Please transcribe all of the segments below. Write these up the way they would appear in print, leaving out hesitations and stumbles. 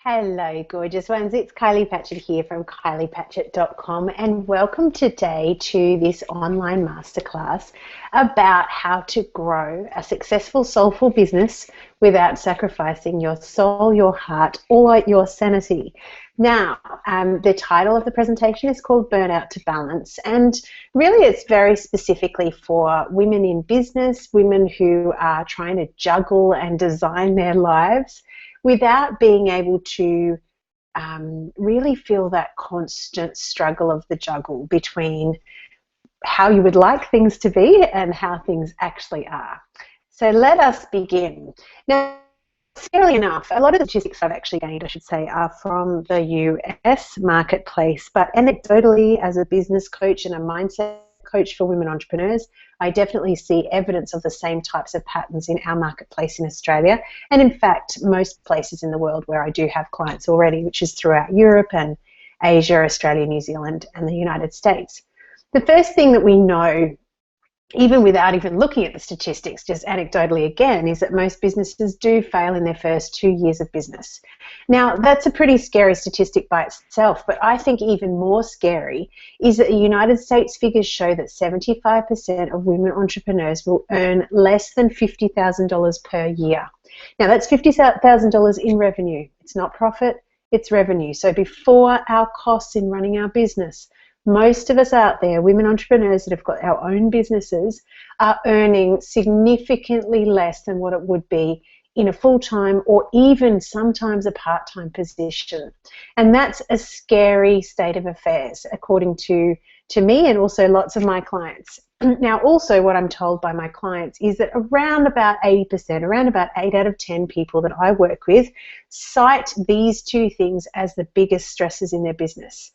Hello, gorgeous ones. It's Kylie Patchett here from kyliepatchett.com, and welcome today to this online masterclass about how to grow a successful, soulful business without sacrificing your soul, your heart, or your sanity. Now, the title of the presentation is called Burnout to Balance, and really it's very specifically for women in business, women who are trying to juggle and design their lives without being able to really feel that constant struggle of the juggle between how you would like things to be and how things actually are. So let us begin. Now, fairly enough, a lot of the statistics I've actually gained, I should say, are from the US marketplace, but anecdotally, as a business coach and a mindset coach for women entrepreneurs, I definitely see evidence of the same types of patterns in our marketplace in Australia, and in fact most places in the world where I do have clients already, which is throughout Europe and Asia, Australia, New Zealand and the United States. The first thing that we know, even without even looking at the statistics, just anecdotally again, is that most businesses do fail in their first 2 years of business. Now, that's a pretty scary statistic by itself, but I think even more scary is that the United States figures show that 75% of women entrepreneurs will earn less than $50,000 per year. Now, that's $50,000 in revenue. It's not profit, it's revenue. So before our costs in running our business, most of us out there, women entrepreneurs that have got our own businesses, are earning significantly less than what it would be in a full-time or even sometimes a part-time position. And that's a scary state of affairs, according to me and also lots of my clients. Now, also what I'm told by my clients is that around about 80%, around about 8 out of 10 people that I work with cite these two things as the biggest stresses in their business.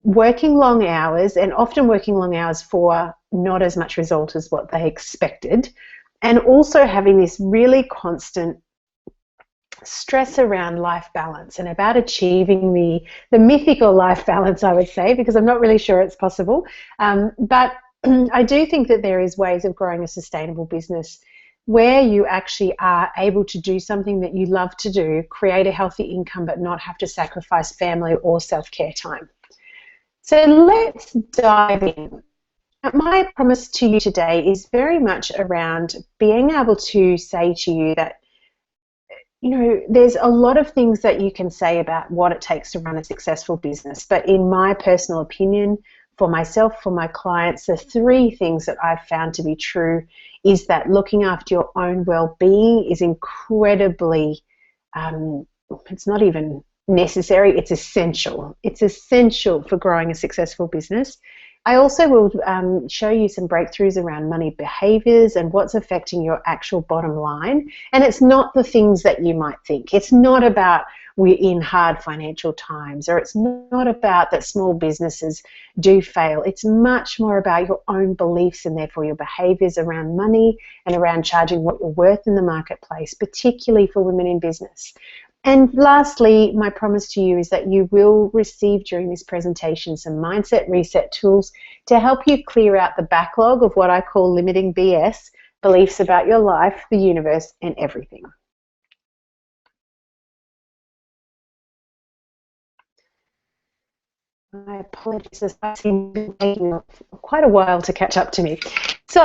Working long hours, and often working long hours for not as much result as what they expected, and also having this really constant stress around life balance and about achieving the mythical life balance, I would say, because I'm not really sure it's possible. But I do think that there is ways of growing a sustainable business where you actually are able to do something that you love to do, create a healthy income, but not have to sacrifice family or self-care time. So let's dive in. My promise to you today is very much around being able to say to you that, you know, there's a lot of things that you can say about what it takes to run a successful business, but in my personal opinion, for myself, for my clients, the three things that I've found to be true is that looking after your own well-being is incredibly, it's not even necessary, it's essential. It's essential for growing a successful business. I also will show you some breakthroughs around money behaviors and what's affecting your actual bottom line. And it's not the things that you might think. It's not about we're in hard financial times, or it's not about that small businesses do fail. It's much more about your own beliefs and therefore your behaviors around money and around charging what you're worth in the marketplace, particularly for women in business. And lastly, my promise to you is that you will receive during this presentation some mindset reset tools to help you clear out the backlog of what I call limiting BS, beliefs about your life, the universe, and everything. My apologies, this has been taking quite a while to catch up to me. So,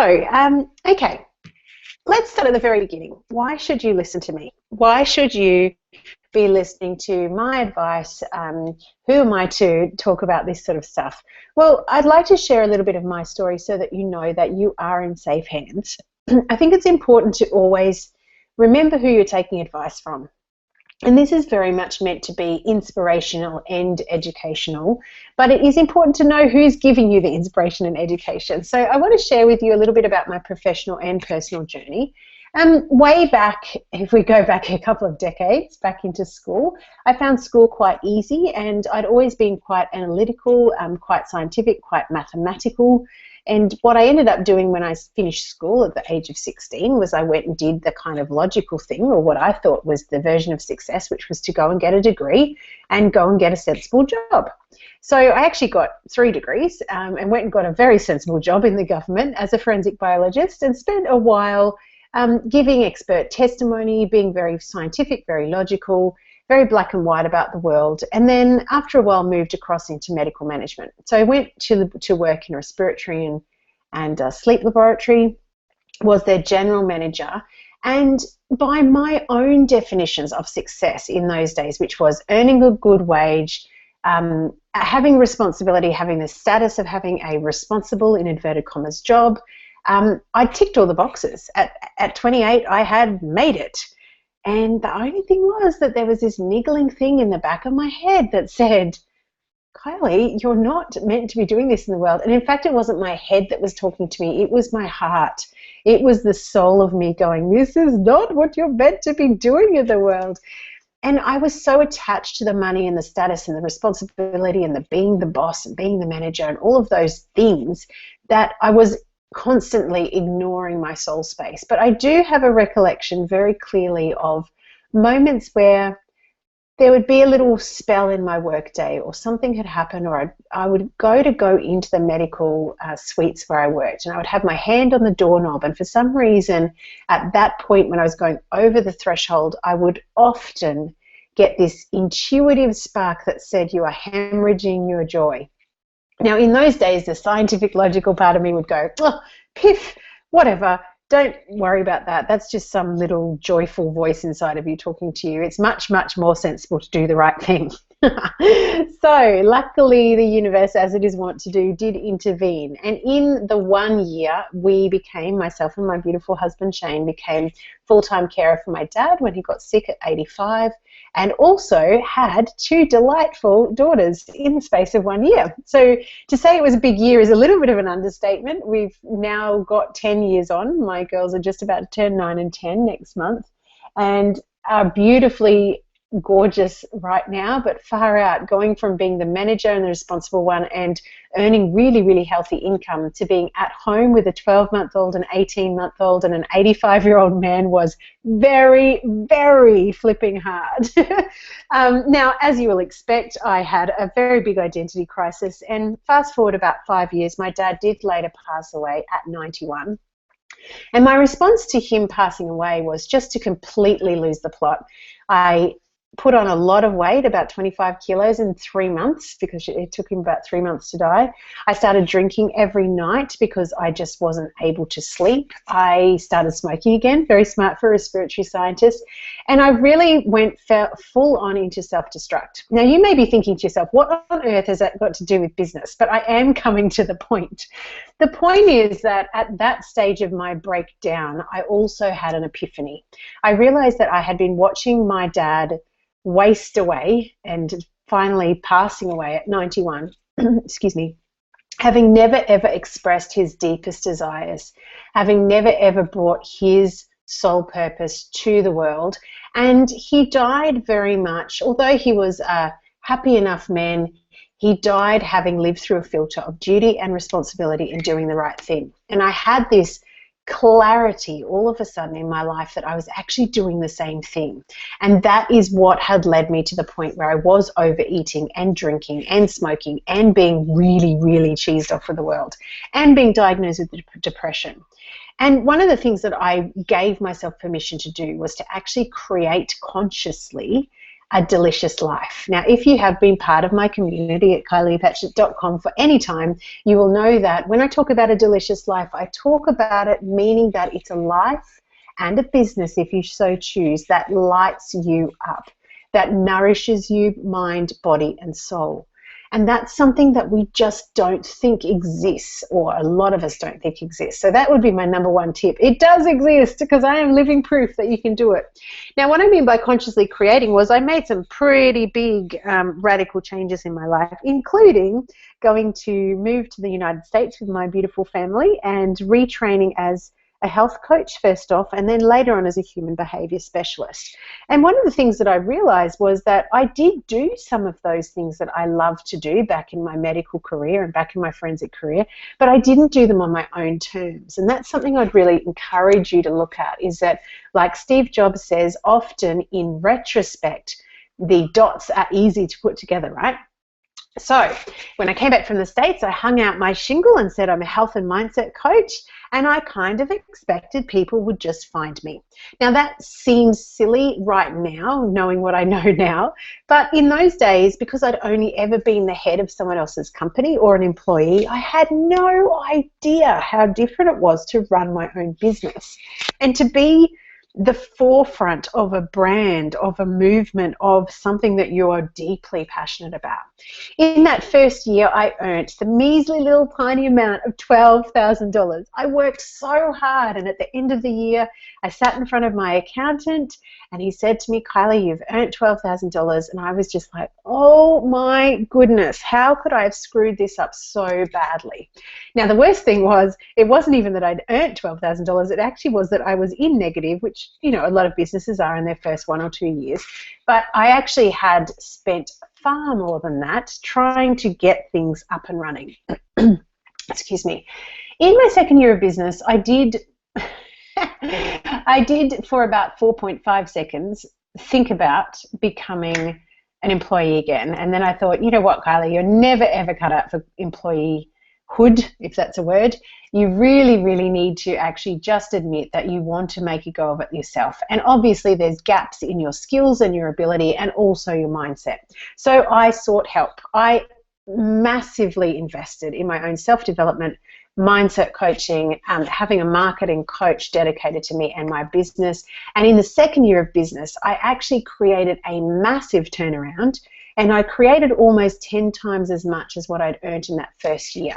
okay. Let's start at the very beginning. Why should you listen to me? Why should you be listening to my advice? Who am I to talk about this sort of stuff? Well, I'd like to share a little bit of my story so that you know that you are in safe hands. I think it's important to always remember who you're taking advice from. And this is very much meant to be inspirational and educational, but it is important to know who's giving you the inspiration and education. So I want to share with you a little bit about my professional and personal journey. Way back, if we go back a couple of decades, back into school, I found school quite easy, and I'd always been quite analytical, quite scientific, quite mathematical. And what I ended up doing when I finished school at the age of 16 was I went and did the kind of logical thing, or what I thought was the version of success, which was to go and get a degree and go and get a sensible job. So I actually got 3 degrees and went and got a very sensible job in the government as a forensic biologist, and spent a while giving expert testimony, being very scientific, very logical, very black and white about the world. And then after a while moved across into medical management. So I went to work in a respiratory and sleep laboratory, was their general manager. And by my own definitions of success in those days, which was earning a good wage, having responsibility, having the status of having a responsible, in inverted commas, job, I ticked all the boxes. At 28, I had made it. And the only thing was that there was this niggling thing in the back of my head that said, Kylie, you're not meant to be doing this in the world. And in fact, it wasn't my head that was talking to me. It was my heart. It was the soul of me going, this is not what you're meant to be doing in the world. And I was so attached to the money and the status and the responsibility and the being the boss and being the manager and all of those things that I was constantly ignoring my soul space. But I do have a recollection very clearly of moments where there would be a little spell in my workday, or something had happened, or I would go into the medical suites where I worked, and I would have my hand on the doorknob, and for some reason at that point when I was going over the threshold, I would often get this intuitive spark that said, you are hemorrhaging your joy. Now, in those days, the scientific, logical part of me would go, oh, piff, whatever. Don't worry about that. That's just some little joyful voice inside of you talking to you. It's much, much more sensible to do the right thing. So luckily, the universe, as it is wont to do, did intervene. And in the 1 year, we became, myself and my beautiful husband Shane, became full-time carer for my dad when he got sick at 85, and also had 2 delightful daughters in the space of 1 year. So to say it was a big year is a little bit of an understatement. We've now got 10 years on. My girls are just about to turn 9 and 10 next month, and are beautifully gorgeous right now, but far out, going from being the manager and the responsible one and earning really, really healthy income to being at home with a 12-month-old, an 18-month-old, and an 85-year-old man was very, very flipping hard. Now, as you will expect, I had a very big identity crisis, and fast forward about 5 years, my dad did later pass away at 91. And my response to him passing away was just to completely lose the plot. I put on a lot of weight, about 25 kilos in 3 months, because it took him about 3 months to die. I started drinking every night because I just wasn't able to sleep. I started smoking again, very smart for a respiratory scientist, and I really went full on into self-destruct. Now, you may be thinking to yourself, what on earth has that got to do with business? But I am coming to the point. The point is that at that stage of my breakdown, I also had an epiphany. I realized that I had been watching my dad waste away and finally passing away at 91, excuse me, having never ever expressed his deepest desires, having never ever brought his soul purpose to the world. And he died very much, although he was a happy enough man, he died having lived through a filter of duty and responsibility in doing the right thing. And I had this clarity all of a sudden in my life that I was actually doing the same thing. And that is what had led me to the point where I was overeating and drinking and smoking and being really, really cheesed off with the world and being diagnosed with depression. And one of the things that I gave myself permission to do was to actually create consciously a delicious life. Now, if you have been part of my community at KyliePatchett.com for any time, you will know that when I talk about a delicious life, I talk about it meaning that it's a life and a business, if you so choose, that lights you up, that nourishes you, mind, body, and soul. And that's something that we just don't think exists, or a lot of us don't think exists. So that would be my number one tip. It does exist, because I am living proof that you can do it. Now, what I mean by consciously creating was I made some pretty big radical changes in my life, including going to move to the United States with my beautiful family and retraining as a health coach first off, and then later on as a human behavior specialist. And one of the things that I realized was that I did do some of those things that I loved to do back in my medical career and back in my forensic career, but I didn't do them on my own terms. And that's something I'd really encourage you to look at, is that, like Steve Jobs says, often in retrospect, the dots are easy to put together, right? So when I came back from the States, I hung out my shingle and said I'm a health and mindset coach, and I kind of expected people would just find me. Now that seems silly right now, knowing what I know now, but in those days, because I'd only ever been the head of someone else's company or an employee, I had no idea how different it was to run my own business and to be the forefront of a brand, of a movement, of something that you are deeply passionate about. In that first year, I earned the measly little tiny amount of $12,000. I worked so hard, and at the end of the year, I sat in front of my accountant, and he said to me, Kylie, you've earned $12,000, and I was just like, oh my goodness, how could I have screwed this up so badly? Now, the worst thing was, it wasn't even that I'd earned $12,000, it actually was that I was in negative, which, you know, a lot of businesses are in their first 1 or 2 years, but I actually had spent far more than that trying to get things up and running. Excuse me. In my second year of business, I did for about 4.5 seconds think about becoming an employee again. And then I thought, you know what, Kylie, you're never ever cut out for employeehood, if that's a word. You really, really need to actually just admit that you want to make a go of it yourself. And obviously there's gaps in your skills and your ability and also your mindset. So I sought help. I massively invested in my own self-development, mindset coaching, having a marketing coach dedicated to me and my business. And in the second year of business, I actually created a massive turnaround, and I created almost 10 times as much as what I'd earned in that first year.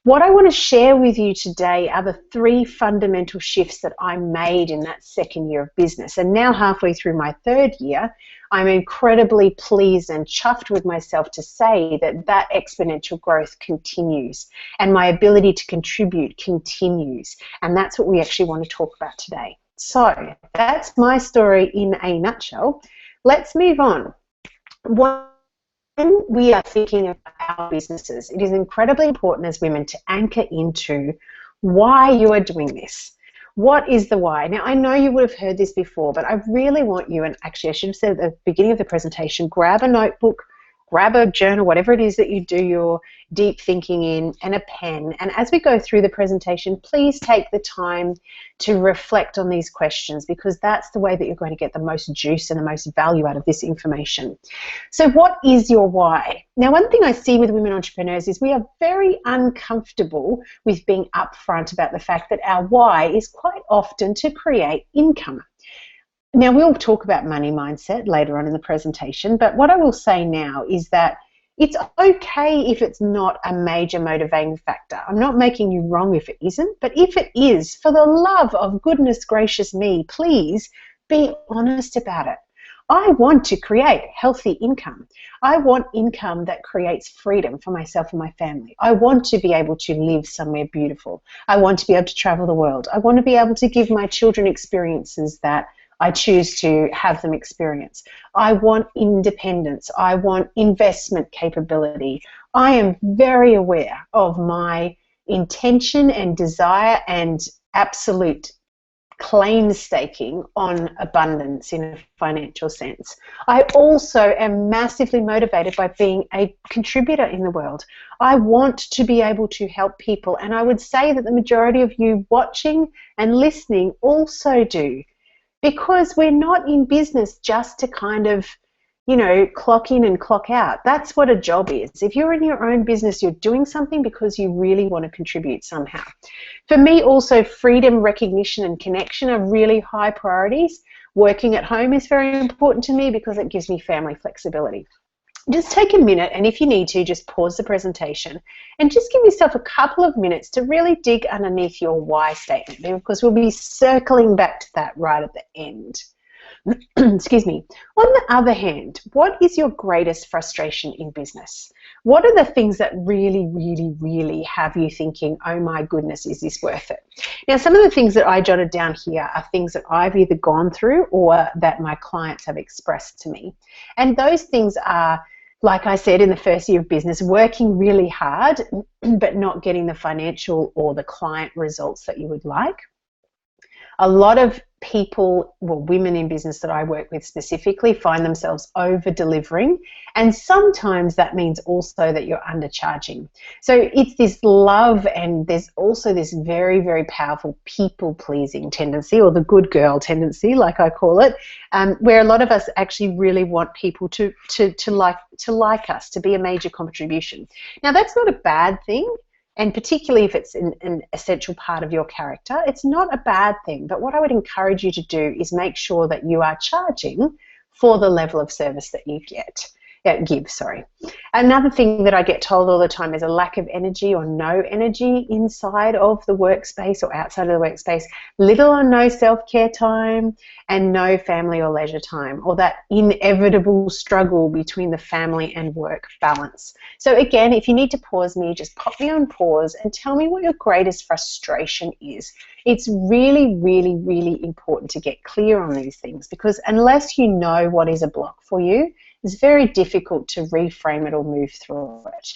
What I want to share with you today are the 3 fundamental shifts that I made in that second year of business. And now halfway through my third year, I'm incredibly pleased and chuffed with myself to say that that exponential growth continues and my ability to contribute continues. And that's what we actually want to talk about today. So that's my story in a nutshell. Let's move on. When we are thinking about our businesses, it is incredibly important as women to anchor into why you are doing this. What is the why? Now, I know you would have heard this before, but I really want you, and actually I should have said at the beginning of the presentation, grab a notebook, grab a journal, whatever it is that you do your deep thinking in, and a pen. And as we go through the presentation, please take the time to reflect on these questions, because that's the way that you're going to get the most juice and the most value out of this information. So what is your why? Now, one thing I see with women entrepreneurs is we are very uncomfortable with being upfront about the fact that our why is quite often to create income. Now, we'll talk about money mindset later on in the presentation, but what I will say now is that it's okay if it's not a major motivating factor. I'm not making you wrong if it isn't, but if it is, for the love of goodness gracious me, please be honest about it. I want to create healthy income. I want income that creates freedom for myself and my family. I want to be able to live somewhere beautiful. I want to be able to travel the world. I want to be able to give my children experiences that I choose to have them experience. I want independence. I want investment capability. I am very aware of my intention and desire and absolute claim staking on abundance in a financial sense. I also am massively motivated by being a contributor in the world. I want to be able to help people, and I would say that the majority of you watching and listening also do. Because we're not in business just to kind of, you know, clock in and clock out. That's what a job is. If you're in your own business, you're doing something because you really want to contribute somehow. For me, also, freedom, recognition, and connection are really high priorities. Working at home is very important to me because it gives me family flexibility. Just take a minute, and if you need to, just pause the presentation and just give yourself a couple of minutes to really dig underneath your why statement, because we'll be circling back to that right at the end. Excuse me. On the other hand, what is your greatest frustration in business? What are the things that really, really, really have you thinking, oh my goodness, is this worth it? Now, some of the things that I jotted down here are things that I've either gone through or that my clients have expressed to me. And those things are, like I said, in the first year of business, working really hard but not getting the financial or the client results that you would like. A lot of people, well, women in business that I work with specifically, find themselves over delivering, and sometimes that means also that you're undercharging. So it's this love, and there's also this very, very powerful people pleasing tendency, or the good girl tendency, like I call it, where a lot of us actually really want people to like us, to be a major contribution. Now, that's not a bad thing. And particularly if it's an essential part of your character, it's not a bad thing. But what I would encourage you to do is make sure that you are charging for the level of service that you give. Another thing that I get told all the time is a lack of energy or no energy inside of the workspace or outside of the workspace, little or no self-care time, and no family or leisure time, or that inevitable struggle between the family and work balance. So again, if you need to pause me, just pop me on pause and tell me what your greatest frustration is. It's really, really, really important to get clear on these things, because unless you know what is a block for you, it's very difficult to reframe it or move through it.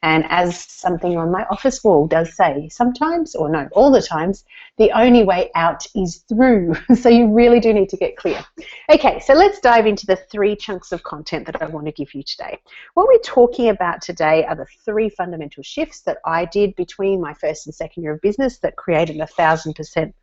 And as something on my office wall does say, sometimes, or no, all the times, the only way out is through. So you really do need to get clear. Okay, so let's dive into the 3 chunks of content that I want to give you today. What we're talking about today are the 3 fundamental shifts that I did between my first and second year of business that created 1,000%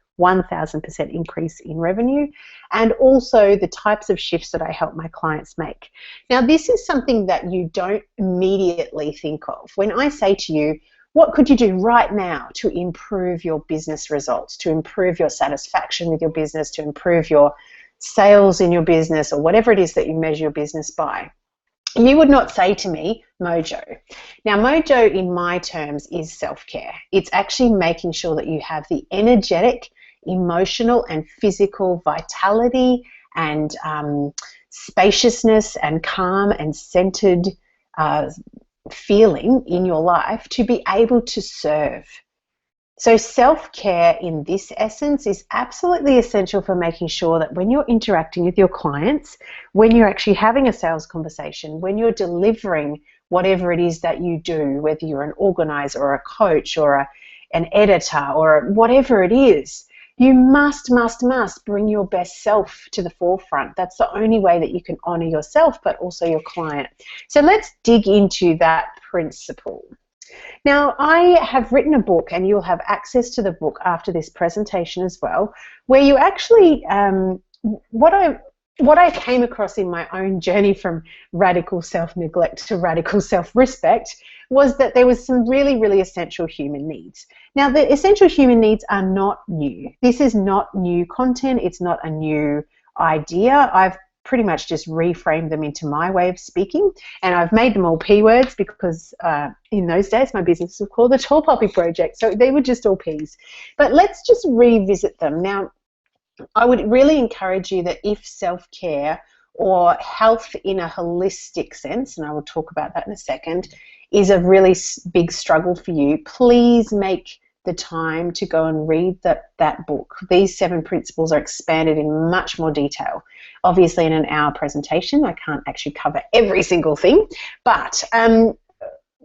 increase in revenue, and also the types of shifts that I help my clients make. Now, this is something that you don't immediately think of. When I say to you, what could you do right now to improve your business results, to improve your satisfaction with your business, to improve your sales in your business, or whatever it is that you measure your business by? You would not say to me, mojo. Now, mojo in my terms is self-care. It's actually making sure that you have the energetic, emotional and physical vitality and spaciousness and calm and centered feeling in your life to be able to serve. So self-care in this essence is absolutely essential for making sure that when you're interacting with your clients, when you're actually having a sales conversation, when you're delivering whatever it is that you do, whether you're an organizer or a coach or an editor or whatever it is, you must bring your best self to the forefront. That's the only way that you can honor yourself, but also your client. So let's dig into that principle. Now, I have written a book, and you'll have access to the book after this presentation as well, where you actually, what I came across in my own journey from radical self-neglect to radical self-respect was that there was some really, really essential human needs. Now, the essential human needs are not new. This is not new content. It's not a new idea. I've pretty much just reframed them into my way of speaking, and I've made them all P words because in those days my business was called the Tall Poppy Project, so they were just all P's. But let's just revisit them. Now, I would really encourage you that if self-care or health in a holistic sense, and I will talk about that in a second, is a really big struggle for you, please make the time to go and read that book. These 7 principles are expanded in much more detail. Obviously, in an hour presentation, I can't actually cover every single thing, but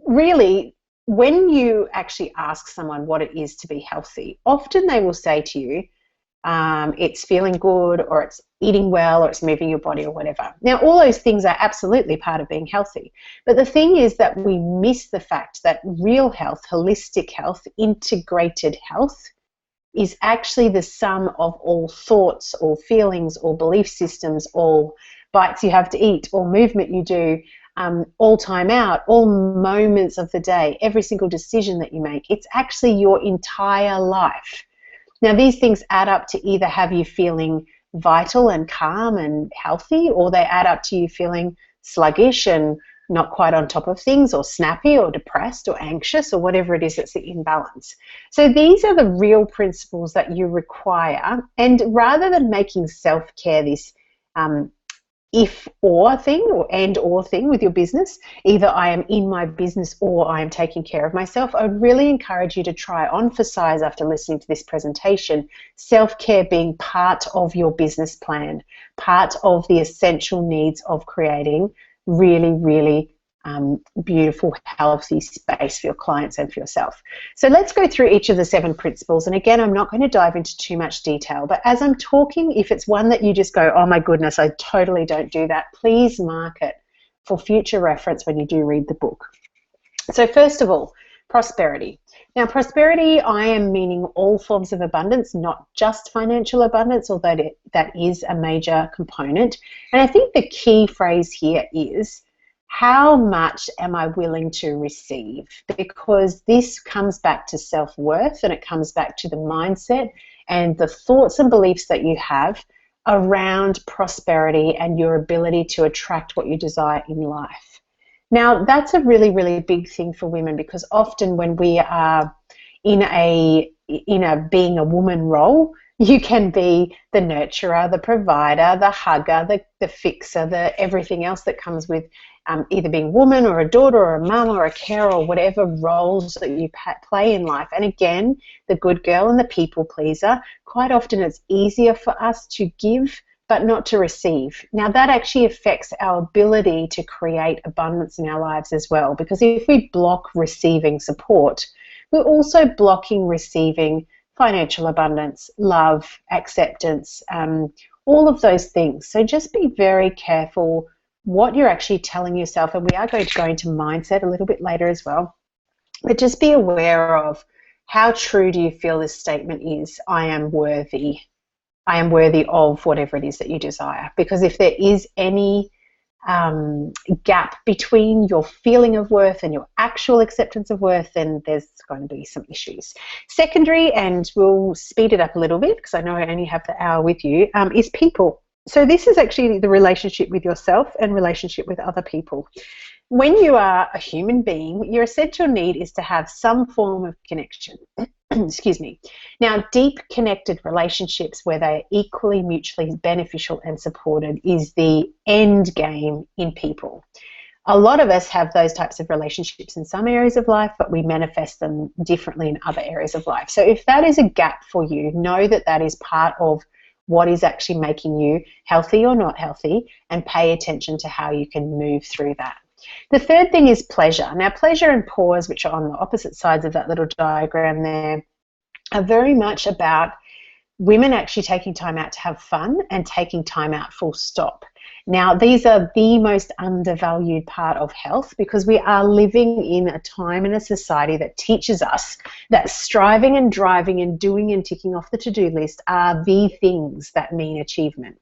really, when you actually ask someone what it is to be healthy, often they will say to you, it's feeling good, or it's eating well, or it's moving your body, or whatever. Now, all those things are absolutely part of being healthy. But the thing is that we miss the fact that real health, holistic health, integrated health is actually the sum of all thoughts, all feelings, all belief systems, all bites you have to eat, all movement you do, all time out, all moments of the day, every single decision that you make. It's actually your entire life. Now, these things add up to either have you feeling vital and calm and healthy, or they add up to you feeling sluggish and not quite on top of things, or snappy or depressed or anxious, or whatever it is that's the imbalance. So these are the real principles that you require, and rather than making self-care this if-or thing or and-or thing with your business, either I am in my business or I am taking care of myself, I would really encourage you to try emphasize after listening to this presentation, self-care being part of your business plan, part of the essential needs of creating really, really beautiful, healthy space for your clients and for yourself. So let's go through each of the 7 principles. And again, I'm not going to dive into too much detail, but as I'm talking, if it's one that you just go, oh my goodness, I totally don't do that, please mark it for future reference when you do read the book. So first of all, prosperity. Now, prosperity, I am meaning all forms of abundance, not just financial abundance, although that is a major component. And I think the key phrase here is, how much am I willing to receive? Because this comes back to self-worth, and it comes back to the mindset and the thoughts and beliefs that you have around prosperity and your ability to attract what you desire in life. Now, that's a really, really big thing for women, because often when we are in a being a woman role, you can be the nurturer, the provider, the hugger, the fixer, the everything else that comes with either being a woman or a daughter or a mum or a carer or whatever roles that you play in life. And again, the good girl and the people pleaser, quite often it's easier for us to give but not to receive. Now, that actually affects our ability to create abundance in our lives as well, because if we block receiving support, we're also blocking receiving financial abundance, love, acceptance, all of those things. So just be very careful what you're actually telling yourself, and we are going to go into mindset a little bit later as well, but just be aware of how true do you feel this statement is, I am worthy of whatever it is that you desire. Because if there is any gap between your feeling of worth and your actual acceptance of worth, then there's going to be some issues. Secondary, and we'll speed it up a little bit because I know I only have the hour with you, is people. So this is actually the relationship with yourself and relationship with other people. When you are a human being, your essential need is to have some form of connection. Excuse me. Now, deep connected relationships where they are equally mutually beneficial and supported is the end game in people. A lot of us have those types of relationships in some areas of life, but we manifest them differently in other areas of life. So if that is a gap for you, know that that is part of what is actually making you healthy or not healthy, and pay attention to how you can move through that. The third thing is pleasure. Now, pleasure and pause, which are on the opposite sides of that little diagram there, are very much about women actually taking time out to have fun and taking time out full stop. Now, these are the most undervalued part of health, because we are living in a time in a society that teaches us that striving and driving and doing and ticking off the to-do list are the things that mean achievement.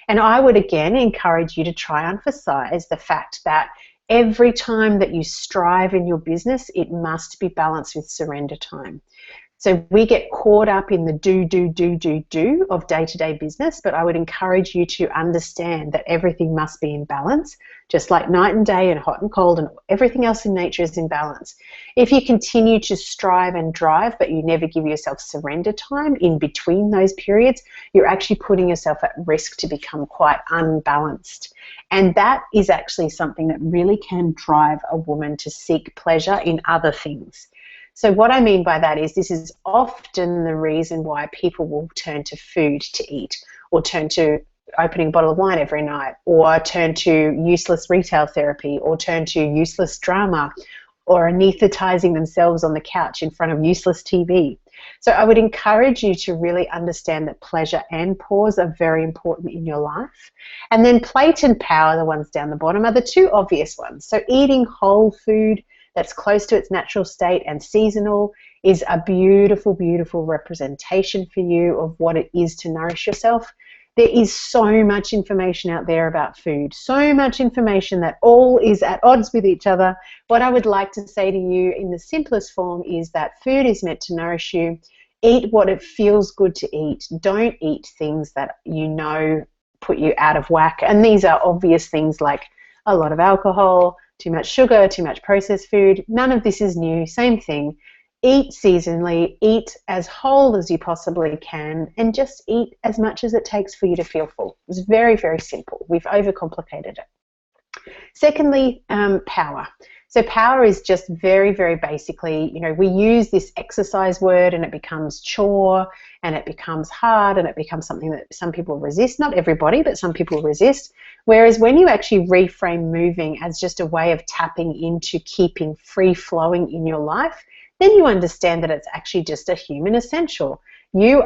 And I would again encourage you to try and emphasize the fact that every time that you strive in your business, it must be balanced with surrender time. So we get caught up in the do of day-to-day business, but I would encourage you to understand that everything must be in balance, just like night and day and hot and cold and everything else in nature is in balance. If you continue to strive and drive, but you never give yourself surrender time in between those periods, you're actually putting yourself at risk to become quite unbalanced. And that is actually something that really can drive a woman to seek pleasure in other things. So what I mean by that is this is often the reason why people will turn to food to eat, or turn to opening a bottle of wine every night, or turn to useless retail therapy, or turn to useless drama, or anesthetizing themselves on the couch in front of useless TV. So I would encourage you to really understand that pleasure and pause are very important in your life. And then plate and power, the ones down the bottom, are the two obvious ones. So eating whole food that's close to its natural state and seasonal is a beautiful, beautiful representation for you of what it is to nourish yourself. There is so much information out there about food, so much information that all is at odds with each other. What I would like to say to you in the simplest form is that food is meant to nourish you. Eat what it feels good to eat. Don't eat things that you know put you out of whack. And these are obvious things like a lot of alcohol, too much sugar, too much processed food. None of this is new. Same thing. Eat seasonally, eat as whole as you possibly can, and just eat as much as it takes for you to feel full. It's very, very simple. We've overcomplicated it. Secondly, power. So power is just very, very basically, we use this exercise word and it becomes chore and it becomes hard and it becomes something that some people resist. Not everybody, but some people resist. Whereas when you actually reframe moving as just a way of tapping into keeping free flowing in your life, then you understand that it's actually just a human essential. Your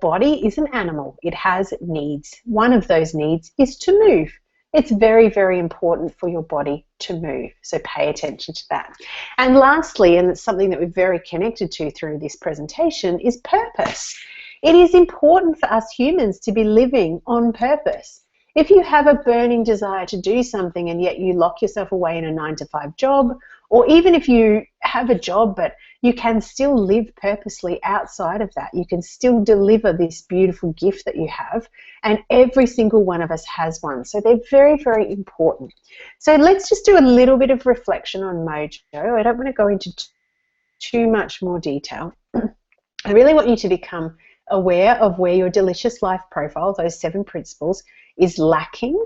body is an animal. It has needs. One of those needs is to move. It's very, very important for your body to move. So pay attention to that. And lastly, and it's something that we're very connected to through this presentation, is purpose. It is important for us humans to be living on purpose. If you have a burning desire to do something and yet you lock yourself away in a 9-to-5 job, or even if you have a job but you can still live purposely outside of that, you can still deliver this beautiful gift that you have, and every single one of us has one. So they're very, very important. So let's just do a little bit of reflection on Mojo. I don't want to go into too much more detail. I really want you to become aware of where your delicious life profile, those 7 principles, is lacking,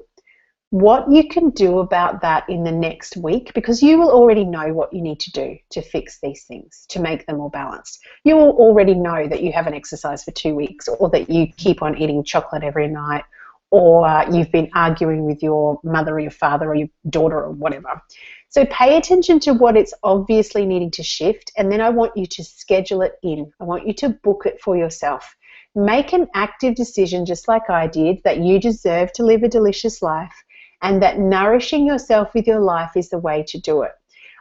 what you can do about that in the next week, because you will already know what you need to do to fix these things, to make them more balanced. You will already know that you haven't exercised for 2 weeks, or that you keep on eating chocolate every night, or you've been arguing with your mother or your father or your daughter or whatever. So pay attention to what it's obviously needing to shift, and then I want you to schedule it in. I want you to book it for yourself. Make an active decision, just like I did, that you deserve to live a delicious life, and that nourishing yourself with your life is the way to do it.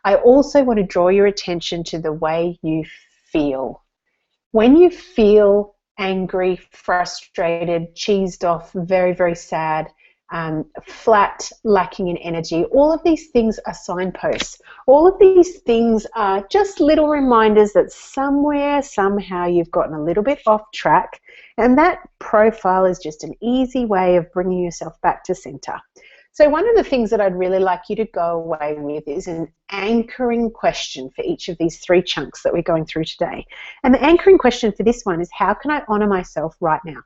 I also want to draw your attention to the way you feel. When you feel angry, frustrated, cheesed off, very, very sad, flat, lacking in energy, all of these things are signposts. All of these things are just little reminders that somewhere, somehow you've gotten a little bit off track, and that profile is just an easy way of bringing yourself back to center. So one of the things that I'd really like you to go away with is an anchoring question for each of these 3 chunks that we're going through today. And the anchoring question for this one is, how can I honor myself right now?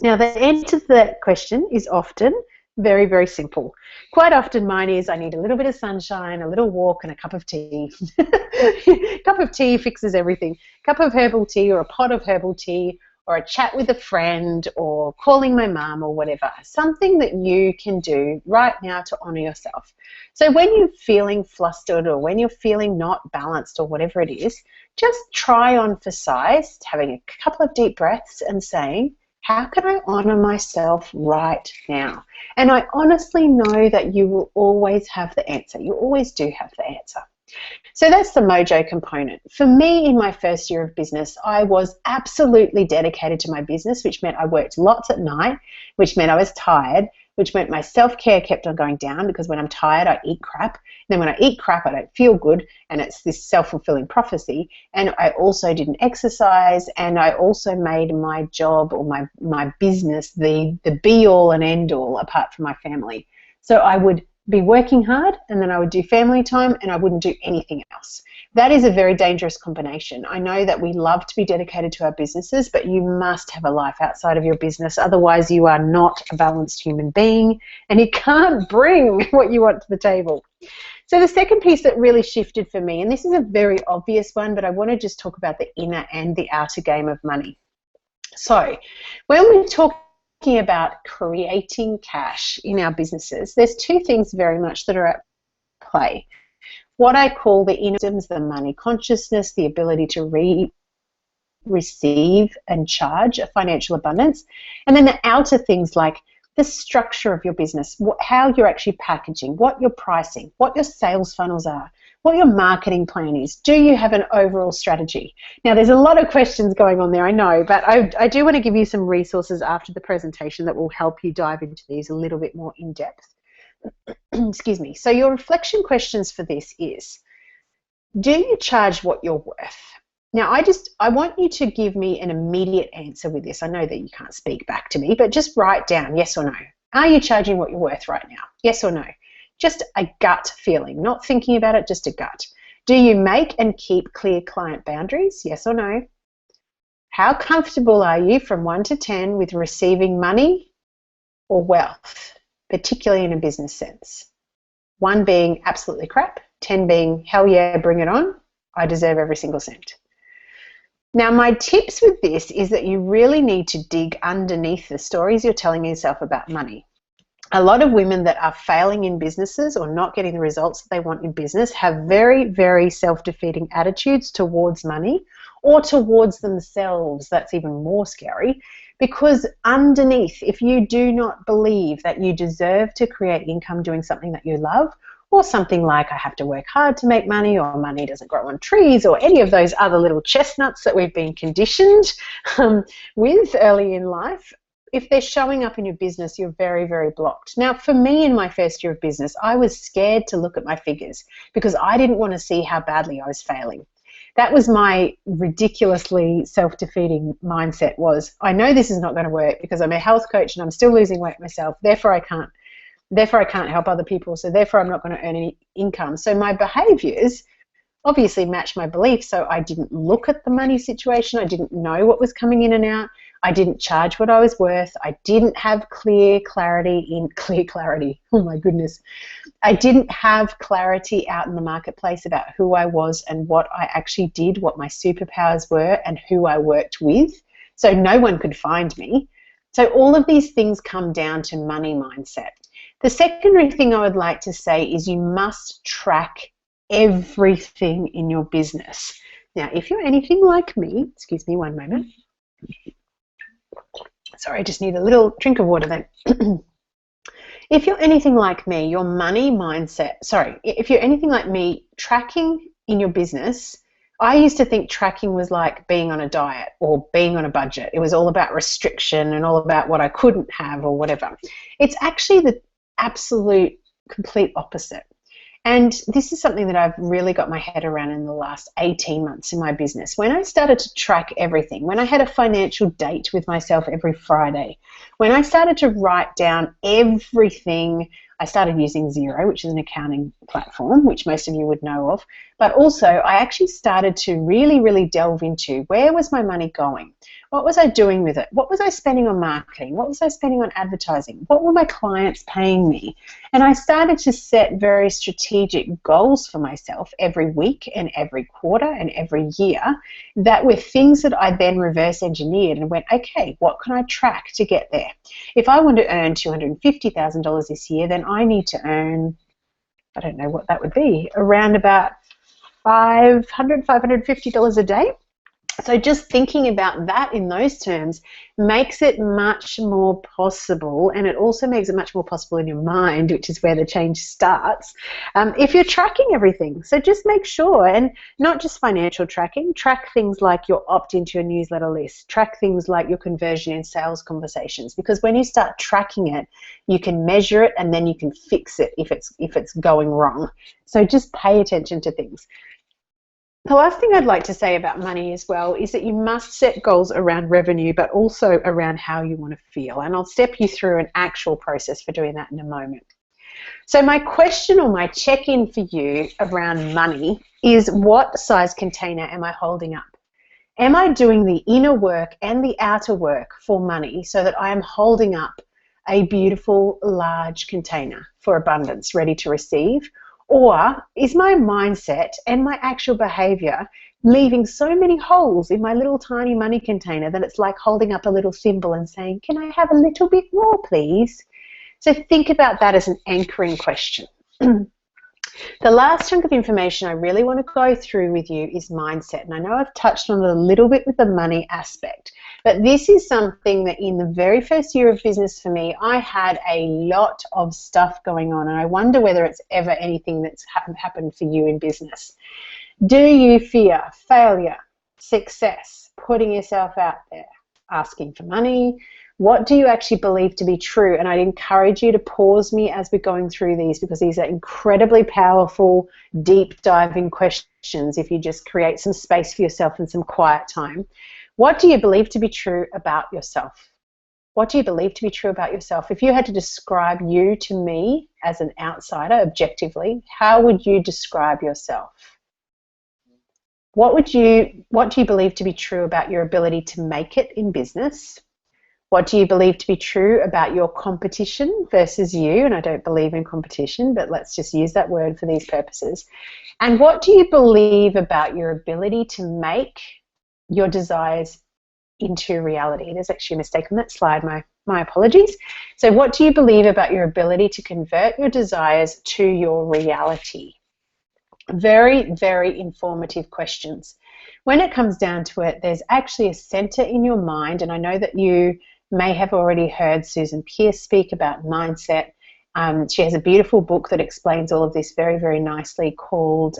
Now, the answer to that question is often very, very simple. Quite often mine is, I need a little bit of sunshine, a little walk, and a cup of tea. A cup of tea fixes everything. A cup of herbal tea or a pot of herbal tea, or a chat with a friend, or calling my mum, or whatever. Something that you can do right now to honor yourself. So when you're feeling flustered, or when you're feeling not balanced, or whatever it is, just try on for size, having a couple of deep breaths and saying, how can I honor myself right now? And I honestly know that you will always have the answer. You always do have the answer. So that's the Mojo component. For me, in my first year of business, I was absolutely dedicated to my business, which meant I worked lots at night, which meant I was tired, which meant my self-care kept on going down, because when I'm tired, I eat crap. Then when I eat crap, I don't feel good, and it's this self-fulfilling prophecy. And I also didn't exercise, and I also made my job, or my business, the be-all and end-all apart from my family. So I would be working hard, and then I would do family time, and I wouldn't do anything else. That is a very dangerous combination. I know that we love to be dedicated to our businesses, but you must have a life outside of your business. Otherwise, you are not a balanced human being, and you can't bring what you want to the table. So the second piece that really shifted for me, and this is a very obvious one, but I want to just talk about the inner and the outer game of money. So when we talk about creating cash in our businesses, there's 2 things very much that are at play. What I call the inner systems, the money consciousness, the ability to receive and charge a financial abundance, and then the outer things like the structure of your business, how you're actually packaging, what you're pricing, what your sales funnels are, what your marketing plan is. Do you have an overall strategy? Now, there's a lot of questions going on there, I know, but I do want to give you some resources after the presentation that will help you dive into these a little bit more in depth. Excuse me. So your reflection questions for this is, do you charge what you're worth? Now, I want you to give me an immediate answer with this. I know that you can't speak back to me, but just write down yes or no. Are you charging what you're worth right now? Yes or no? Just a gut feeling, not thinking about it, just a gut. Do you make and keep clear client boundaries? Yes or no? How comfortable are you from 1 to 10 with receiving money or wealth, particularly in a business sense? 1 being absolutely crap, 10 being, hell yeah, bring it on. I deserve every single cent. Now, my tips with this is that you really need to dig underneath the stories you're telling yourself about money. A lot of women that are failing in businesses or not getting the results that they want in business have very, very self-defeating attitudes towards money or towards themselves. That's even more scary, because underneath, if you do not believe that you deserve to create income doing something that you love, or something like I have to work hard to make money, or money doesn't grow on trees, or any of those other little chestnuts that we've been conditioned with early in life, if they're showing up in your business, you're very, very blocked. Now, for me in my first year of business, I was scared to look at my figures because I didn't want to see how badly I was failing. That was my ridiculously self-defeating mindset, was I know this is not going to work because I'm a health coach and I'm still losing weight myself, therefore I can't help other people, so therefore I'm not going to earn any income. So my behaviors obviously matched my beliefs, so I didn't look at the money situation. I didn't know what was coming in and out. I didn't charge what I was worth. I didn't have clear clarity. Oh my goodness. I didn't have clarity out in the marketplace about who I was and what I actually did, what my superpowers were, and who I worked with. So no one could find me. So all of these things come down to money mindset. The secondary thing I would like to say is you must track everything in your business. Now, if you're anything like me, excuse me one moment. Sorry, I just need a little drink of water then. If you're anything like me, your money mindset, if you're anything like me, tracking in your business, I used to think tracking was like being on a diet or being on a budget. It was all about restriction and all about what I couldn't have or whatever. It's actually the absolute complete opposite. And this is something that I've really got my head around in the last 18 months in my business. When I started to track everything, when I had a financial date with myself every Friday, when I started to write down everything, I started using Xero, which is an accounting platform, which most of you would know of. But also I actually started to really, really delve into where was my money going? What was I doing with it? What was I spending on marketing? What was I spending on advertising? What were my clients paying me? And I started to set very strategic goals for myself every week and every quarter and every year that were things that I then reverse engineered and went, okay, what can I track to get there? If I want to earn $250,000 this year, then I need to earn, I don't know what that would be, around about $550 a day. So just thinking about that in those terms makes it much more possible, and it also makes it much more possible in your mind, which is where the change starts, if you're tracking everything. So just make sure, and not just financial tracking, track things like your opt-in to your newsletter list, track things like your conversion in sales conversations, because when you start tracking it, you can measure it and then you can fix it if it's going wrong. So just pay attention to things. The last thing I'd like to say about money as well is that you must set goals around revenue, but also around how you want to feel. And I'll step you through an actual process for doing that in a moment. So my question or my check-in for you around money is, what size container am I holding up? Am I doing the inner work and the outer work for money so that I am holding up a beautiful, large container for abundance ready to receive? Or is my mindset and my actual behavior leaving so many holes in my little tiny money container that it's like holding up a little thimble and saying, can I have a little bit more, please? So think about that as an anchoring question. The last chunk of information I really want to go through with you is mindset. And I know I've touched on it a little bit with the money aspect, but this is something that in the very first year of business for me, I had a lot of stuff going on, and I wonder whether it's ever anything that's happened for you in business. Do you fear failure, success, putting yourself out there, asking for money? What do you actually believe to be true? And I'd encourage you to pause me as we're going through these, because these are incredibly powerful, deep diving questions if you just create some space for yourself and some quiet time. What do you believe to be true about yourself? What do you believe to be true about yourself? If you had to describe you to me as an outsider objectively, how would you describe yourself? What do you believe to be true about your ability to make it in business? What do you believe to be true about your competition versus you? And I don't believe in competition, but let's just use that word for these purposes. And what do you believe about your ability to make your desires into reality? There's actually a mistake on that slide. My apologies. So what do you believe about your ability to convert your desires to your reality? Very, very informative questions. When it comes down to it, there's actually a center in your mind, and I know that you may have already heard Susan Pierce speak about mindset. She has a beautiful book that explains all of this very, very nicely called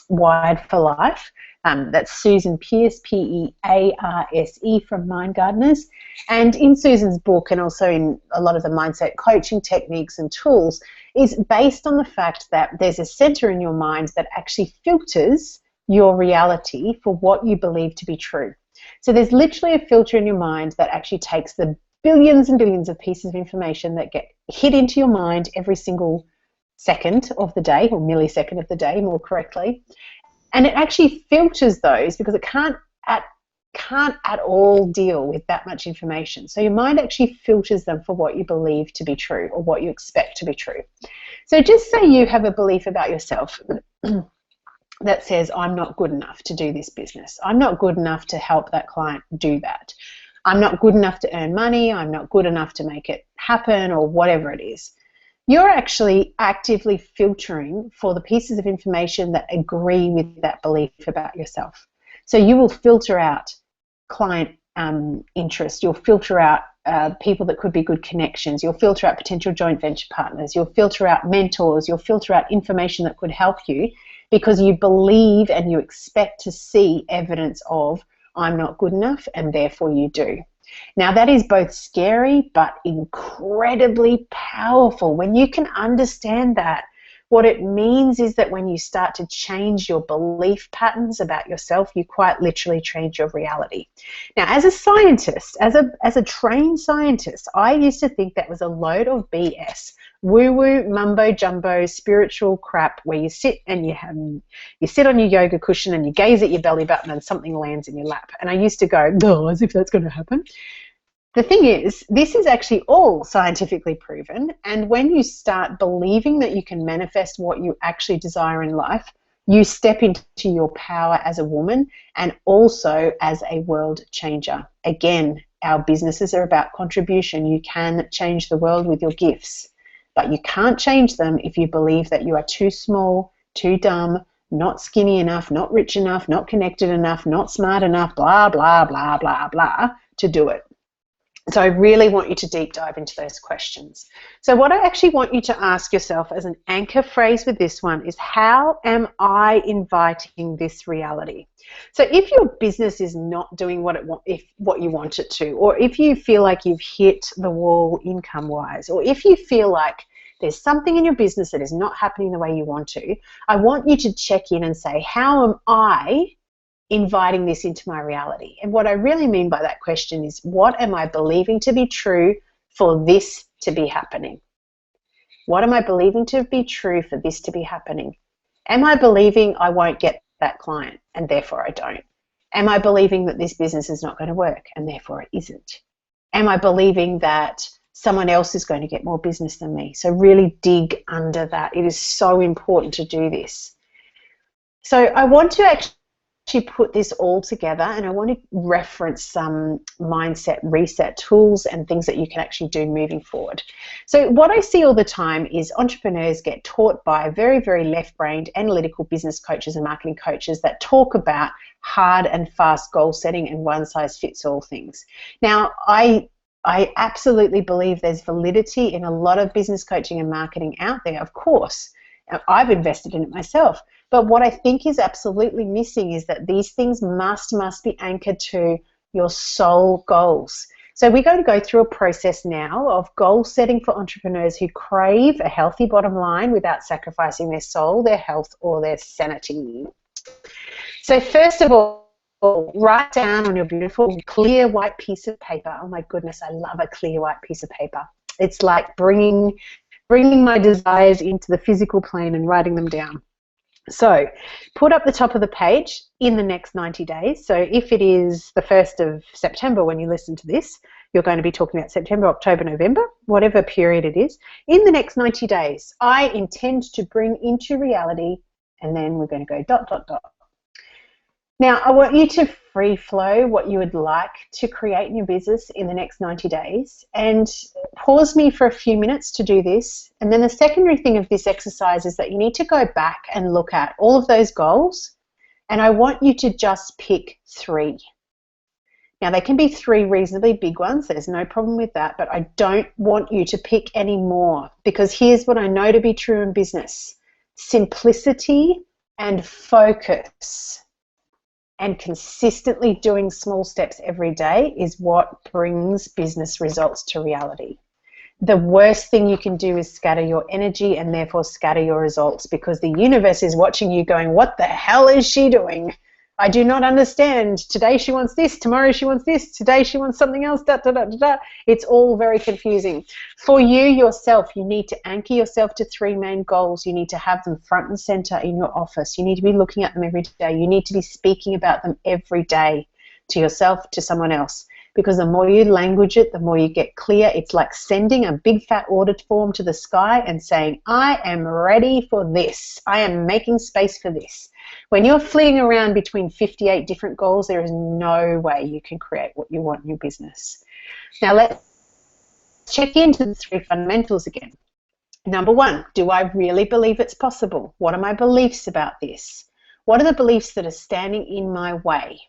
Wired for Life. That's Susan Pierce, P-E-A-R-S-E, from Mind Gardeners. And in Susan's book, and also in a lot of the mindset coaching techniques and tools, is based on the fact that there's a center in your mind that actually filters your reality for what you believe to be true. So there's literally a filter in your mind that actually takes the billions and billions of pieces of information that get hit into your mind every single second of the day, or millisecond of the day more correctly, and it actually filters those because it can't at all deal with that much information. So your mind actually filters them for what you believe to be true or what you expect to be true. So just say you have a belief about yourself that says, I'm not good enough to do this business. I'm not good enough to help that client do that. I'm not good enough to earn money. I'm not good enough to make it happen, or whatever it is. You're actually actively filtering for the pieces of information that agree with that belief about yourself. So you will filter out client interest. You'll filter out people that could be good connections. You'll filter out potential joint venture partners. You'll filter out mentors. You'll filter out information that could help you because you believe and you expect to see evidence of, I'm not good enough, and therefore you do. Now that is both scary but incredibly powerful. When you can understand that, what it means is that when you start to change your belief patterns about yourself, you quite literally change your reality. Now, as a scientist, as a trained scientist, I used to think that was a load of BS, woo-woo, mumbo-jumbo, spiritual crap where you sit and you sit on your yoga cushion and you gaze at your belly button and something lands in your lap. And I used to go, no, as if that's going to happen. The thing is, this is actually all scientifically proven, and when you start believing that you can manifest what you actually desire in life, you step into your power as a woman and also as a world changer. Again, our businesses are about contribution. You can change the world with your gifts, but you can't change them if you believe that you are too small, too dumb, not skinny enough, not rich enough, not connected enough, not smart enough, blah, blah, blah, blah, blah, to do it. So I really want you to deep dive into those questions. So what I actually want you to ask yourself as an anchor phrase with this one is, how am I inviting this reality? So if your business is not doing what you want it to, or if you feel like you've hit the wall income-wise, or if you feel like there's something in your business that is not happening the way you want to, I want you to check in and say, how am I inviting this into my reality? And what I really mean by that question is, what am I believing to be true for this to be happening? What am I believing to be true for this to be happening? Am I believing I won't get that client and therefore I don't? Am I believing that this business is not going to work and therefore it isn't? Am I believing that someone else is going to get more business than me? So really dig under that. It is so important to do this. So I want to actually put this all together, and I want to reference some mindset reset tools and things that you can actually do moving forward. So what I see all the time is entrepreneurs get taught by very, very left-brained analytical business coaches and marketing coaches that talk about hard and fast goal setting and one-size-fits-all things. Now, I absolutely believe there's validity in a lot of business coaching and marketing out there, of course. I've invested in it myself. But what I think is absolutely missing is that these things must be anchored to your soul goals. So we're going to go through a process now of goal setting for entrepreneurs who crave a healthy bottom line without sacrificing their soul, their health, or their sanity. So first of all, write down on your beautiful clear white piece of paper. Oh my goodness, I love a clear white piece of paper. It's like bringing my desires into the physical plane and writing them down. So put up the top of the page in the next 90 days. So if it is the 1st of September when you listen to this, you're going to be talking about September, October, November, whatever period it is. In the next 90 days, I intend to bring into reality, and then we're going to go ... Now, I want you to free flow what you would like to create in your business in the next 90 days, and pause me for a few minutes to do this. And then the secondary thing of this exercise is that you need to go back and look at all of those goals, and I want you to just pick 3. Now, they can be 3 reasonably big ones. There's no problem with that, but I don't want you to pick any more, because here's what I know to be true in business. Simplicity and focus and consistently doing small steps every day is what brings business results to reality. The worst thing you can do is scatter your energy and therefore scatter your results, because the universe is watching you going, what the hell is she doing? I do not understand. Today she wants this, tomorrow she wants this, today she wants something else, da, da, da, da, da. It's all very confusing. For you yourself, you need to anchor yourself to 3 main goals. You need to have them front and center in your office. You need to be looking at them every day. You need to be speaking about them every day to yourself, to someone else. Because the more you language it, the more you get clear. It's like sending a big fat order form to the sky and saying, I am ready for this. I am making space for this. When you're flitting around between 58 different goals, there is no way you can create what you want in your business. Now let's check into the 3 fundamentals again. Number 1, do I really believe it's possible? What are my beliefs about this? What are the beliefs that are standing in my way?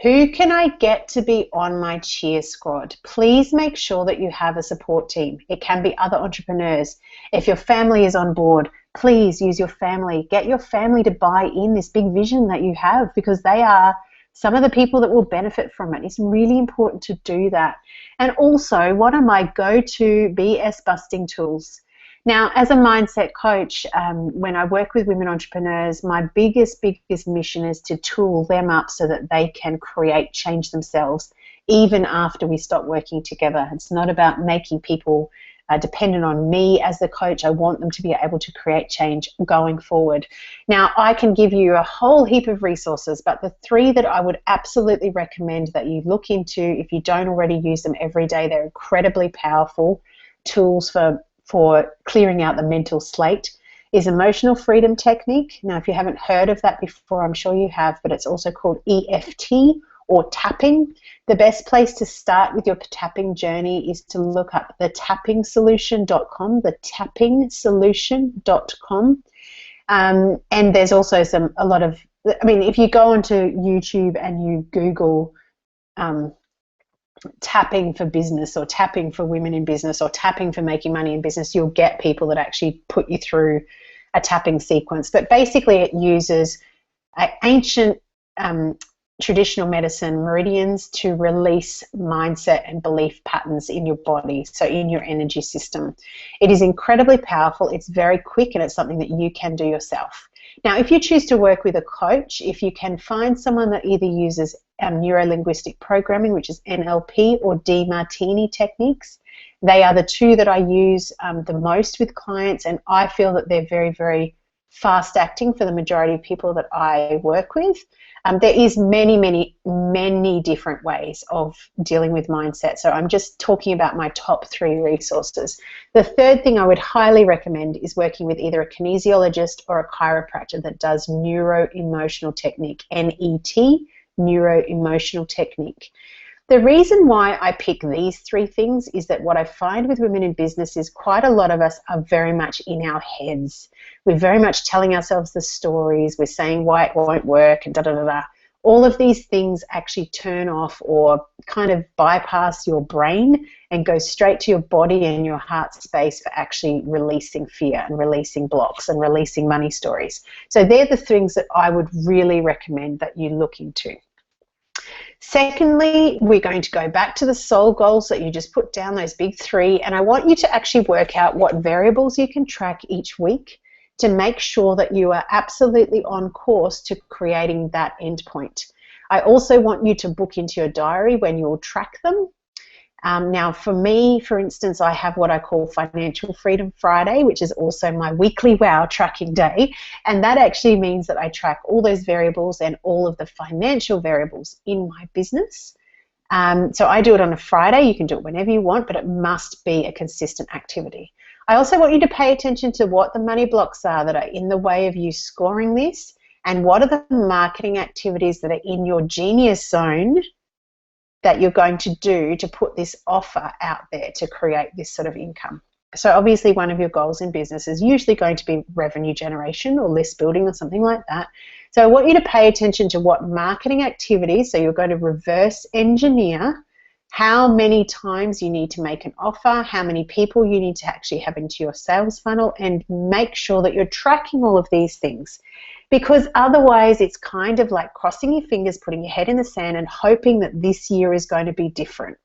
Who can I get to be on my cheer squad? Please make sure that you have a support team. It can be other entrepreneurs. If your family is on board, please use your family. Get your family to buy in this big vision that you have, because they are some of the people that will benefit from it. It's really important to do that. And also, what are my go-to BS busting tools? Now, as a mindset coach, when I work with women entrepreneurs, my biggest mission is to tool them up so that they can create change themselves, even after we stop working together. It's not about making people dependent on me as the coach. I want them to be able to create change going forward. Now, I can give you a whole heap of resources, but the 3 that I would absolutely recommend that you look into, if you don't already use them every day, they're incredibly powerful tools for clearing out the mental slate, is emotional freedom technique. Now, if you haven't heard of that before, I'm sure you have, but it's also called EFT or tapping. The best place to start with your tapping journey is to look up thetappingsolution.com, thetappingsolution.com. And there's also if you go onto YouTube and you Google tapping for business or tapping for women in business or tapping for making money in business, you'll get people that actually put you through a tapping sequence. But basically it uses ancient traditional medicine meridians to release mindset and belief patterns in your body, so in your energy system. It is incredibly powerful. It's very quick, and it's something that you can do yourself. Now, if you choose to work with a coach, if you can find someone that either uses neuro-linguistic programming, which is NLP, or DeMartini techniques, they are the 2 that I use the most with clients, and I feel that they're very, very fast acting for the majority of people that I work with. There is many different ways of dealing with mindset, so I'm just talking about my top 3 resources. The 3rd thing I would highly recommend is working with either a kinesiologist or a chiropractor that does neuro-emotional technique, NET, neuro-emotional technique. The reason why I pick these 3 things is that what I find with women in business is quite a lot of us are very much in our heads. We're very much telling ourselves the stories. We're saying why it won't work and da-da-da-da. All of these things actually turn off or kind of bypass your brain and go straight to your body and your heart space for actually releasing fear and releasing blocks and releasing money stories. So they're the things that I would really recommend that you look into. Secondly, we're going to go back to the soul goals that you just put down, those big 3, and I want you to actually work out what variables you can track each week to make sure that you are absolutely on course to creating that endpoint. I also want you to book into your diary when you'll track them. Now, for me, for instance, I have what I call Financial Freedom Friday, which is also my weekly WOW tracking day. And that actually means that I track all those variables and all of the financial variables in my business. So I do it on a Friday. You can do it whenever you want, but it must be a consistent activity. I also want you to pay attention to what the money blocks are that are in the way of you scoring this, and what are the marketing activities that are in your genius zone that you're going to do to put this offer out there to create this sort of income. So obviously one of your goals in business is usually going to be revenue generation or list building or something like that. So I want you to pay attention to what marketing activities, so you're going to reverse engineer how many times you need to make an offer, how many people you need to actually have into your sales funnel, and make sure that you're tracking all of these things. Because otherwise it's kind of like crossing your fingers, putting your head in the sand and hoping that this year is going to be different.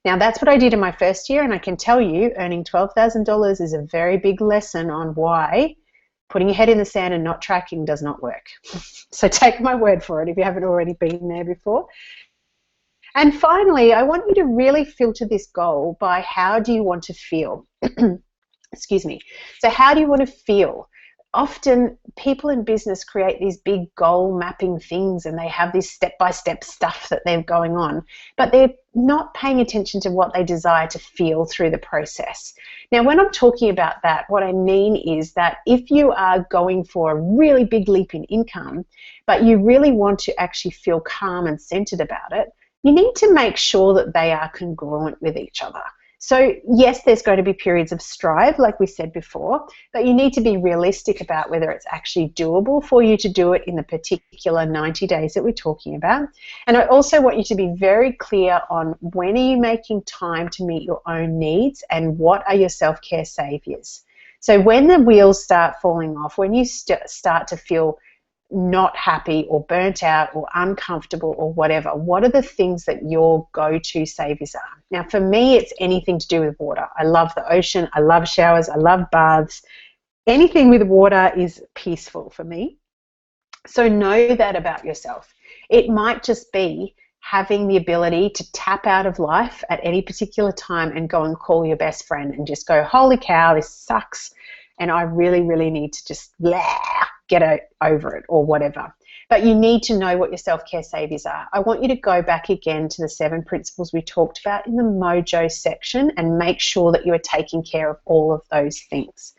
Now that's what I did in my first year, and I can tell you earning $12,000 is a very big lesson on why putting your head in the sand and not tracking does not work. So take my word for it if you haven't already been there before. And finally, I want you to really filter this goal by how do you want to feel. Excuse me. So how do you want to feel? Often people in business create these big goal mapping things and they have this step-by-step stuff that they're going on, but they're not paying attention to what they desire to feel through the process. Now, when I'm talking about that, what I mean is that if you are going for a really big leap in income, but you really want to actually feel calm and centered about it, you need to make sure that they are congruent with each other. So yes, there's going to be periods of strive, like we said before, but you need to be realistic about whether it's actually doable for you to do it in the particular 90 days that we're talking about. And I also want you to be very clear on when are you making time to meet your own needs and what are your self-care saviors. So when the wheels start falling off, when you start to feel not happy or burnt out or uncomfortable or whatever, what are the things that your go-to saviors are? Now, for me, it's anything to do with water. I love the ocean. I love showers. I love baths. Anything with water is peaceful for me. So know that about yourself. It might just be having the ability to tap out of life at any particular time and go and call your best friend and just go, holy cow, this sucks, and I really, really need to just get over it or whatever. But you need to know what your self-care saviors are. I want you to go back again to the 7 principles we talked about in the Mojo section and make sure that you are taking care of all of those things.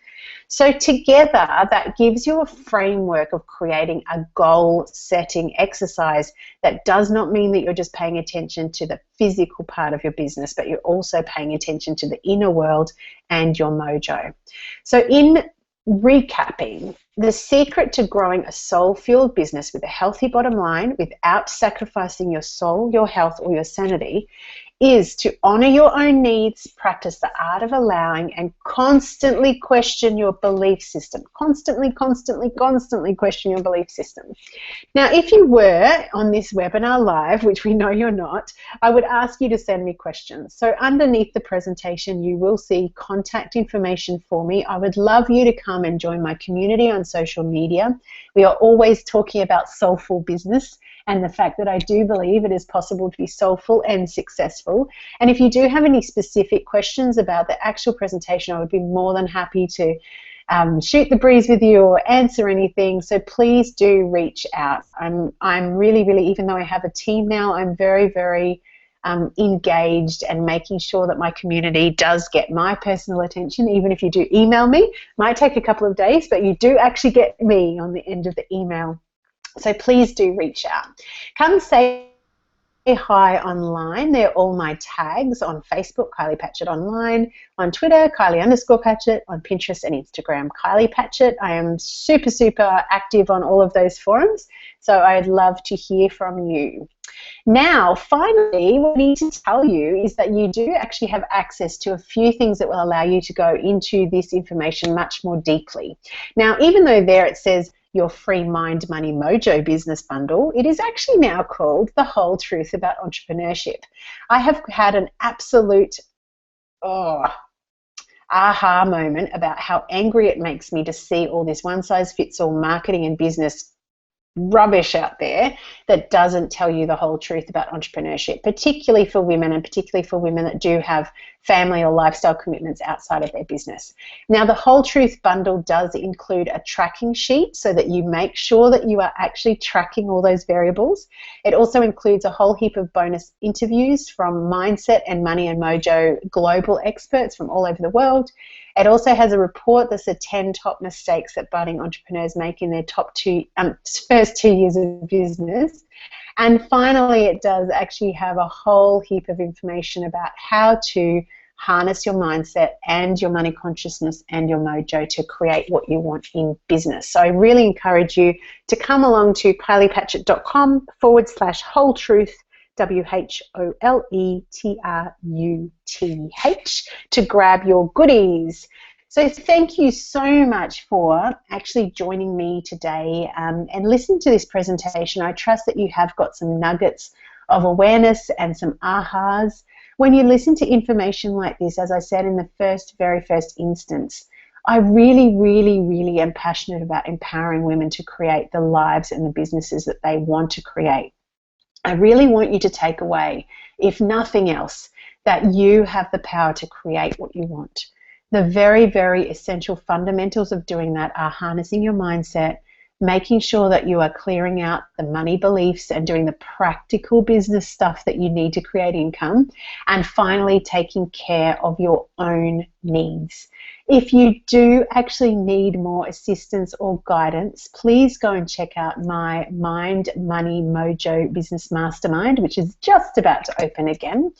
So together, that gives you a framework of creating a goal-setting exercise that does not mean that you're just paying attention to the physical part of your business, but you're also paying attention to the inner world and your mojo. So in recapping, the secret to growing a soul-fueled business with a healthy bottom line without sacrificing your soul, your health, or your sanity is to honor your own needs, practice the art of allowing, and constantly question your belief system. Constantly question your belief system. Now, if you were on this webinar live, which we know you're not, I would ask you to send me questions. So underneath the presentation, you will see contact information for me. I would love you to come and join my community on social media. We are always talking about soulful business and the fact that I do believe it is possible to be soulful and successful. And if you do have any specific questions about the actual presentation, I would be more than happy to shoot the breeze with you or answer anything. So please do reach out. I'm really, even though I have a team now, I'm very engaged and making sure that my community does get my personal attention. Even if you do email me, might take a couple of days, but you do actually get me on the end of the email. So please do reach out. Come say hi online. They're all my tags on Facebook, Kylie Patchett Online, on Twitter, Kylie_Patchett, on Pinterest and Instagram, Kylie Patchett. I am super active on all of those forums, so I'd love to hear from you. Now, finally, what I need to tell you is that you do actually have access to a few things that will allow you to go into this information much more deeply. Now, even though there it says your free Mind Money Mojo business bundle, it is actually now called The Whole Truth About Entrepreneurship. I have had an absolute aha moment about how angry it makes me to see all this one-size-fits-all marketing and business rubbish out there that doesn't tell you the whole truth about entrepreneurship, particularly for women, and particularly for women that do have family or lifestyle commitments outside of their business. Now, the Whole Truth bundle does include a tracking sheet so that you make sure that you are actually tracking all those variables. It also includes a whole heap of bonus interviews from mindset and money and mojo global experts from all over the world. It also has a report that's the 10 top mistakes that budding entrepreneurs make in their first 2 years of business. And finally, it does actually have a whole heap of information about how to harness your mindset and your money consciousness and your mojo to create what you want in business. So I really encourage you to come along to kyliepatchett.com/whole truth, WHOLETRUTH, to grab your goodies. So thank you so much for actually joining me today and listening to this presentation. I trust that you have got some nuggets of awareness and some ahas. When you listen to information like this, as I said in the very first instance, I really, really, really am passionate about empowering women to create the lives and the businesses that they want to create. I really want you to take away, if nothing else, that you have the power to create what you want. The very, very essential fundamentals of doing that are harnessing your mindset, making sure that you are clearing out the money beliefs and doing the practical business stuff that you need to create income, and finally taking care of your own needs. If you do actually need more assistance or guidance, please go and check out my Mind, Money, Mojo Business Mastermind, which is just about to open again.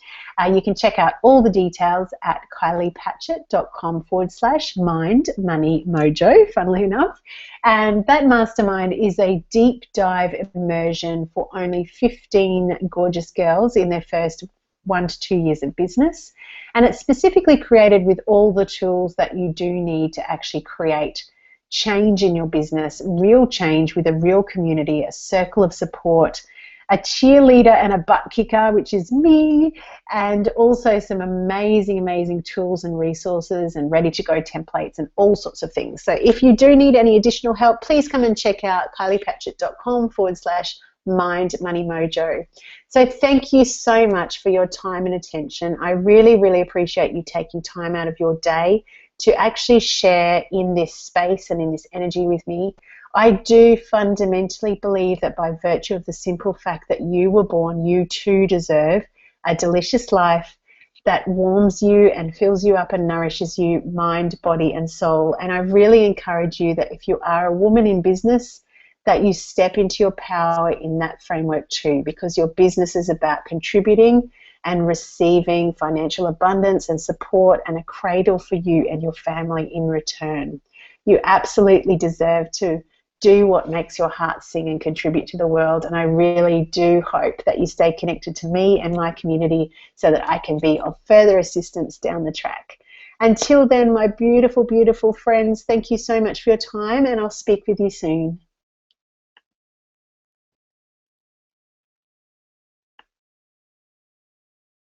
You can check out all the details at kyliepatchett.com/mind, money, mojo, funnily enough. And that mastermind is a deep dive immersion for only 15 gorgeous girls in their first 1 to 2 years of business. And it's specifically created with all the tools that you do need to actually create change in your business, real change with a real community, a circle of support, a cheerleader and a butt kicker, which is me, and also some amazing, amazing tools and resources and ready-to-go templates and all sorts of things. So if you do need any additional help, please come and check out kyliepatchett.com/Mind, Money, Mojo. So thank you so much for your time and attention. I really, really appreciate you taking time out of your day to actually share in this space and in this energy with me. I do fundamentally believe that by virtue of the simple fact that you were born, you too deserve a delicious life that warms you and fills you up and nourishes you, mind, body, and soul. And I really encourage you that if you are a woman in business, that you step into your power in that framework too, because your business is about contributing and receiving financial abundance and support and a cradle for you and your family in return. You absolutely deserve to do what makes your heart sing and contribute to the world, and I really do hope that you stay connected to me and my community so that I can be of further assistance down the track. Until then, my beautiful, beautiful friends, thank you so much for your time, and I'll speak with you soon.